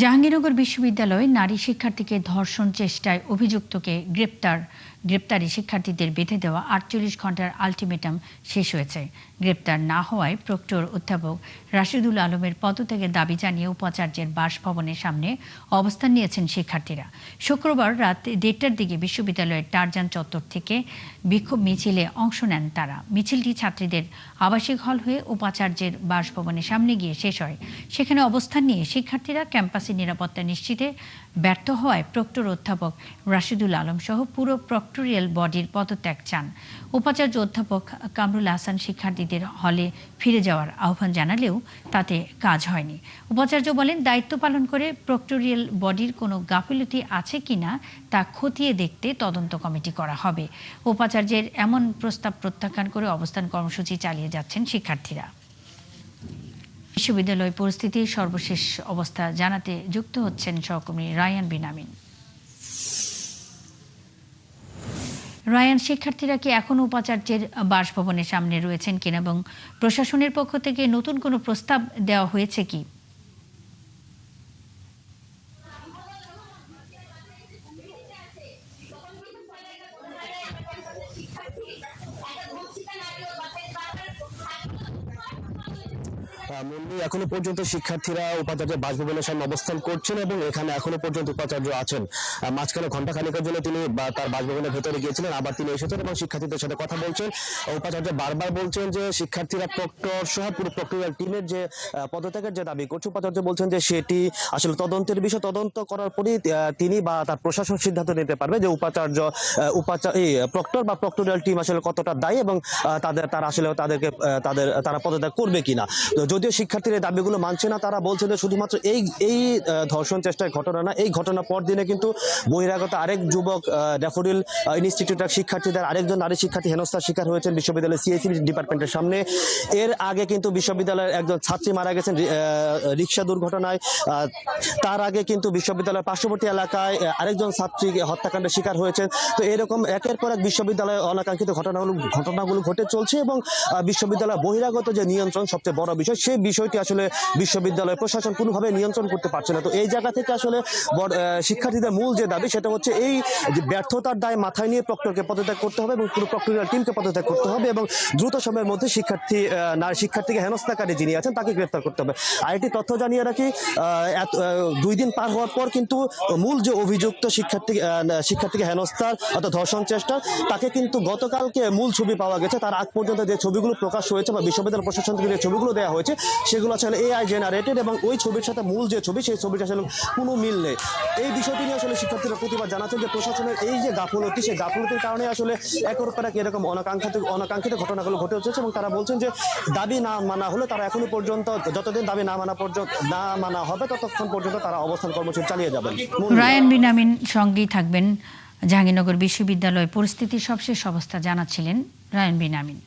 জাহাঙ্গীরনগর বিশ্ববিদ্যালয়ে নারী শিক্ষার্থীকে ধর্ষণ চেষ্টায় অভিযুক্তকে গ্রেপ্তারি শিক্ষার্থীদের বেঁধে দেওয়া ৪৮ ঘণ্টার আলটিমেটাম শেষ হয়েছে। গ্রেপ্তার না হওয়ায় প্রক্টর অধ্যাপক রাশেদুল আলমের পদত্যাগের দাবি জানিয়ে উপাচার্যের বাসভবনের সামনে অবস্থান নিয়েছেন শিক্ষার্থীরা। শুক্রবার রাত ১:৩০টার দিকে বিশ্ববিদ্যালয়ের টারজান চত্বর থেকে বিক্ষোভ মিছিলে অংশ নেন তারা। মিছিলটি ছাত্রীদের আবাসিক হল হয়ে উপাচার্যের বাসভবনের সামনে গিয়ে শেষ হয়। সেখানে অবস্থান নিয়ে শিক্ষার্থীরা ক্যাম্পাসের নিরাপত্তা নিশ্চিতে ব্যর্থ হওয়ায় প্রক্টর অধ্যাপক রাশেদুল আলম সহ পুরো প্রক্টোরিয়াল বডির পদত্যাগ চান। উপাচার্য অধ্যাপক কামরুল হাসান শিক্ষার্থীদের হলে ফিরে যাওয়ার আহ্বান জানালেও তাতে কাজ হয়নি। উপাচার্য বলেন, দায়িত্ব পালন করে প্রক্টোরিয়াল বডির কোনো গাফিলতি আছে কিনা তা খতিয়ে দেখতে তদন্ত কমিটি করা হবে। উপাচার্যের এমন প্রস্তাব প্রত্যাখ্যান করে অবস্থান কর্মসূচি চালিয়ে যাচ্ছেন শিক্ষার্থীরা। বিশ্ববিদ্যালয় পরিস্থিতির সর্বশেষ অবস্থা জানাতে যুক্ত হচ্ছেন সহকর্মী রায়ান বিন আমিন। রায়ান, শিক্ষার্থীরা কি এখনো উপাচার্যের বাসভবনের সামনে রয়েছেন কিনা এবং প্রশাসনের পক্ষ থেকে নতুন কোনো প্রস্তাব দেওয়া হয়েছে কি? এখনো পর্যন্ত শিক্ষার্থীরা উপাচার্যের বাসভবনের সামনে অবস্থান করছেন এবং এখানে এখনো পর্যন্ত উপাচার্য আছেন। মাঝখানে ঘন্টা খানেকের জন্য তিনি তার বাসভবনের ভেতরে গিয়েছিলেন, আবার তিনি এসেছেন এবং শিক্ষার্থীদের সাথে কথা বলছেন। উপাচার্য বারবার বলছেন যে শিক্ষার্থীরা প্রক্টর সহ পুরো প্রক্টোরিয়াল টিমের যে পদত্যাগের যে দাবি করছে, উপাচার্য বলছেন যে সেটি আসলে তদন্তের বিষয়, তদন্ত করার পরই তিনি বা তার প্রশাসন সিদ্ধান্ত নিতে পারবে যে প্রক্টর বা প্রক্টোরিয়াল টিম আসলে কতটা দায়ী এবং তারা আসলে তারা পদত্যাগ করবে কিনা। যদিও শিক্ষার্থীরা দাবিগুলো মানছে না, তারা বলছে যে শুধুমাত্র এই ধর্ষণ চেষ্টার ঘটনা না, এই ঘটনা পর দিনে কিন্তু বহিরাগত আরেক যুবক ড্যাফোডিল ইনস্টিটিউটের শিক্ষার্থীদের আরেকজন নারী শিক্ষার্থী হেনস্থার শিকার হয়েছেন বিশ্ববিদ্যালয়ের সিএসি ডিপার্টমেন্টের সামনে। এর আগে কিন্তু বিশ্ববিদ্যালয়ের একজন ছাত্রী মারা গেছেন রিক্সা দুর্ঘটনায়। তার আগে কিন্তু বিশ্ববিদ্যালয়ের পার্শ্ববর্তী এলাকায় আরেকজন ছাত্রী হত্যাকাণ্ডের শিকার হয়েছেন। তো এরকম একের পর এক বিশ্ববিদ্যালয়ে অনাকাঙ্ক্ষিত ঘটনাগুলো ঘটে চলছে এবং বিশ্ববিদ্যালয় বহিরাগত যে নিয়ন্ত্রণ সবচেয়ে বড় বিষয়, সেই বিষয়টি আসলে বিশ্ববিদ্যালয় প্রশাসন কোনোভাবে নিয়ন্ত্রণ করতে পারছে না। তো এই জায়গা থেকে আসলে শিক্ষার্থীদের মূল যে দাবি সেটা হচ্ছে এই ব্যর্থতার দায় মাথায় নিয়ে প্রক্টরকে পদত্যাগ করতে হবে এবং পুরো প্রক্টোরিয়াল টিমকে পদত্যাগ করতে হবে এবং দ্রুত সময়ের মধ্যে শিক্ষার্থীকে হেনস্থাকারী যিনি আছেন তাকে গ্রেফতার করতে হবে। আরেকটি তথ্য জানিয়ে রাখি, 2 দিন পার হওয়ার পর কিন্তু মূল যে অভিযুক্ত শিক্ষার্থীকে হেনস্থার অর্থাৎ ধর্ষণ চেষ্টা, তাকে কিন্তু গতকালকে মূল ছবি পাওয়া গেছে। তার আগ পর্যন্ত যে ছবিগুলো প্রকাশ হয়েছে বা বিশ্ববিদ্যালয় প্রশাসন থেকে যে ছবিগুলো দেওয়া হয়েছে সেগুলো আসলে এআই জেনারেটেড এবং ওই ছবির সাথে মূল যে ছবি সেই ছবিটা আসলে কোনো মিল নেই। এই বিষয়টি নিয়ে আসলে শিক্ষার্থীরা প্রতিবাদ জানাচ্ছেন যে প্রশাসনের এই যে গাফলতি, সেই গাফলতির কারণে আসলে একের পর এক এরকম অনাকাঙ্ক্ষিত ঘটনাগুলো ঘটে হচ্ছে এবং তারা বলছেন যে দাবি না মানা হলে তারা এখনো পর্যন্ত যতদিন দাবি না মানা হবে ততক্ষণ পর্যন্ত তারা অবস্থান কর্মসূচি চালিয়ে যাবেন। রায়ান বিন আমিন সঙ্গেই থাকবেন। জাহাঙ্গীরনগর বিশ্ববিদ্যালয় পরিস্থিতির সবশেষ অবস্থা জানাচ্ছিলেন রায়ান বিন আমিন।